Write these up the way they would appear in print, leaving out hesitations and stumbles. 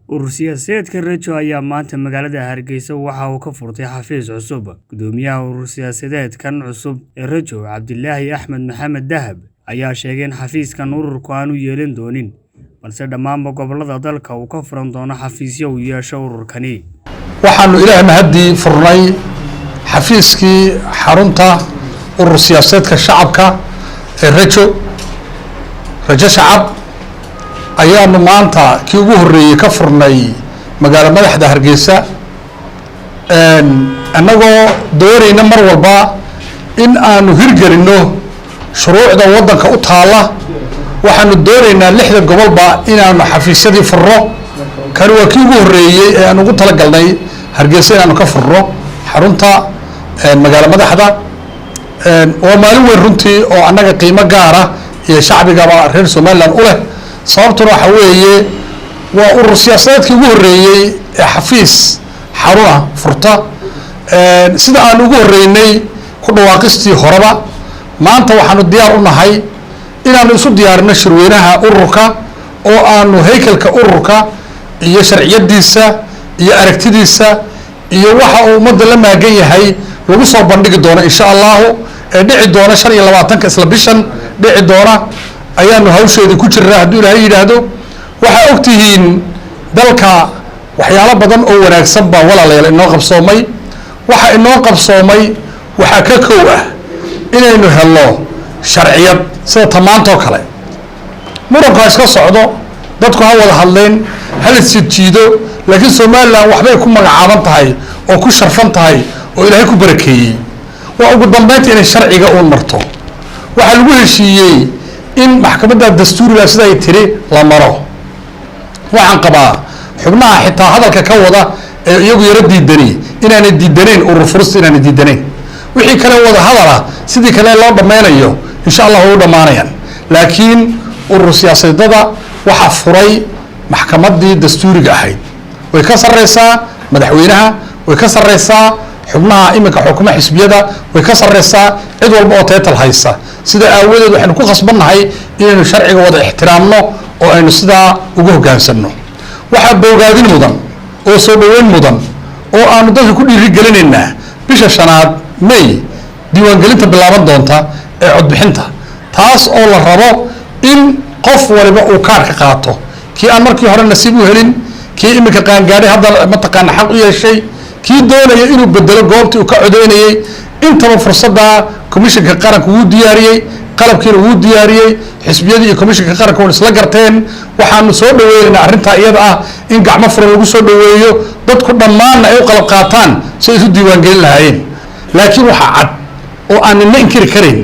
urur siyaasadeedka Rajo ayaa maanta magaalada Hargeysa waxa uu ka furtay xafiis cusub. Gudoomiyaha urur siyaasadeedkan cusub ee Rajo, Cabdilaahi Axmed Maxamed Dahab, ayaa sheegay in xafiiskan ururku aanu yeelan doonin, balse dhammaanba gobollada dalka uu ka furan doono xafiisyo uu yeesho ururkani. waxaanu ilaahay mahadii furnay xafiiskii xarunta urur siyaasadeedka shacabka ee Rajo Shacab ayaanu maanta kii ugu horeeyay ka furnay magaalada madaxda Hargeysa annagoo doonayna mar walba in aanu hirgelino shuruucda wadanka u taala. waxaanu doonaynaa 6 gobolba inaanu xafiisyadii furno. kan waa kii ugu horeeyay ee aan ugu talagalnay Hargeysa inaanu ka furno xarunta magaalada madaxda oo maalin weyn runtii oo annaga qiimo gaar ah iyo shacbigaba reer Somaliland u leh. sababtuna waxa weeye waa urur siyaasadeedkii ugu horeeyay ee xafiis xaruna furta sida aan ugu horeynay ku dhawaaqistii horeba. maanta waxaanu diyaar u nahay inaanu isu diyaarino shirweynaha ururka oo aanu haykalka ururka iyo sharciyadiisa iyo aragtidiisa iyo waxa uu ummadda la maagan yahay lagu soo bandhigi doono insha Allah ee dhici doona 25 isla bishan dhici doona ayaanu hawsheedii ku jiraa haddii Ilaahay yiraahdo. waxa ogtihiin dalka waxyaalo badan oo wanaagsan baa walaalayaal inoo qabsoomay. waxa inoo qabsoomay waxa ka koow ah inaynu helno sharciyad sida tamaanto kale. muranka iska socdo dadku ha wada hadleen hal jiido laakiin Somaliland waxbay ku magacaaban tahay oo ku sharfan tahay oo Ilaahay ku barakeeyay. waa ugu dambeyntii in sharciga uu marto. waxa lagu heshiiyay in maxkamadda dastuuriga sida ay tiri la maro. waxaan qabaa xubnaha xitaa hadalka ka wada ee iyagu yara diidanay inaanay diidanayn urur furista inaanay diidanayn. wixii kale wada hadala sidii kale loo dhameynayo insha Allah oo dhamaanayaan. laakiin urur siyaasadada waxa furay maxkamaddii dastuuriga ahayd. way ka sareysaa madaxweynaha, way ka sareysaa xubnaha iminka xukuma xisbiyada, way ka sareysaa cid walba oo title haysta. sida aawadeed waxaanu ku qasbannahay inaynu sharciga wada ixtiraamno oo aynu sidaa ugu hoggaansanno. waxa boogaadin mudan oo soo dhaweyn mudan oo aanu dadka ku dhiirigelinaynaa bisha 5 May diiwaangelinta bilaaban doonta ee codbixinta, taas oo la rabo in qof waliba uu kaar ka qaato. kii aan markii hore nasiib u helin, kii iminka qaangaaday hadda ma taqaan xaq u yeeshay, kii doonaya inuu bedelo goobtii uu ka codeynayay. intaba fursadda komishanka qaranka uu diyaariyay, qalabkiina uu diyaariyay, xisbiyadii iyo komishanka qaranka oo isla garteen. waxaanu soo dhaweynaynaa arrinta iyada ah in gacmo furan lagu soo dhaweeyo, dadku dhammaan ay u qalab qaataan si ay isu diiwaangelin lahaayeen. laakiin waxa cad oo aan la inkiri karin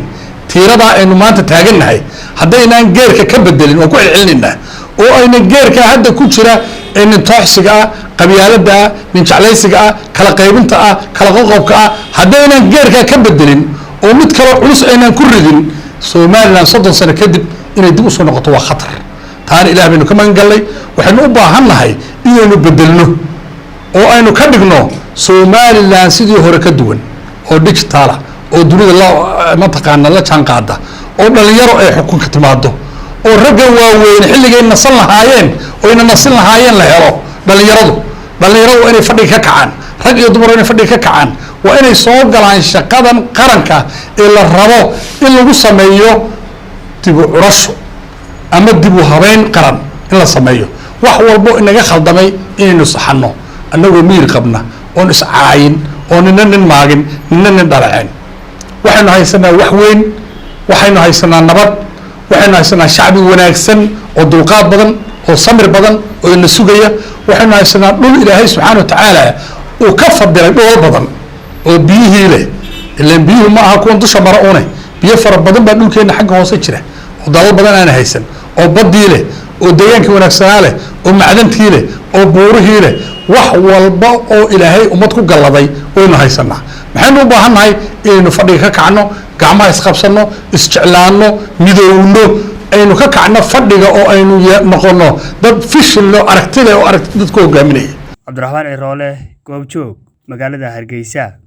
tiirada aynu maanta taagannahay haddaynaan geerka ka bedelin oo ku celcelinaynaa oo ayna geerka hadda ku jira ee nin tooxsiga ah, qabyaaladda ah, nin jeclaysiga ah, kala qaybinta ah, kala qoqobka ah, haddaynan geerka ka bedelin oo mid kale culus aynan ku ridin, Somaliland 30 sano kadib inay dib u soo noqoto waa khatar. taana Ilaahay baynu ka magan galnay. waxaynu u baahannahay inaynu bedelno oo aynu ka dhigno Somaliland sidii hore ka duwan oo digital ah oo dunida la taqaana la jaan qaada oo dhalinyaro ay xukunka timaado oo ragga waaweyn xilligay nasan lahaayeen oo ina nasan lahaayeen la helo. dhalinyaradu inay fadhi ka kacaan, rag iyo dumar inay fadhi ka kacaan, waa inay soo galaan shaqadan qaranka ee la rabo in lagu sameeyo dib u curasho ama dib u habeyn qaran in la sameeyo. wax walbo inaga khaldamay inaynu saxano annagoo miir qabna oo iscaayin oo nin maagin nin dhalaceen. waxaynu haysanaa wax weyn, waxaynu haysanaa nabad, waxaynu haysanaa shacbi wanaagsan oo dulqaad badan oo samir badan oo ina sugaya. waxaynu haysanaa dhul Ilaahay subxaanahu wa ta'aala uu ka fadilay dhul badan oo biyihii leh. ilaan biyuhu ma aha kuwan dusha mara une, biyo fara badan baa dhulkeena xagga hoose jira oo dalal badan aan haysan, oo badii leh, oo deegaanka wanaagsanaa leh, oo macdantii leh, oo buurihii leh. wax walba oo Ilaahay ummad ku galladay waynu haysanaa. maxaynu u baahannahay inaynu fadhiga ka kacno, gacmaha isqabsanno, isjeclaanno, midowno, aynu ka kacno fadhiga oo aynu noqono dad fishil oo aragtida oo aragtida dadku hogaaminaya. Cabdiraxmaan Ciroole, Goobjoog, magaalada Hargeysa.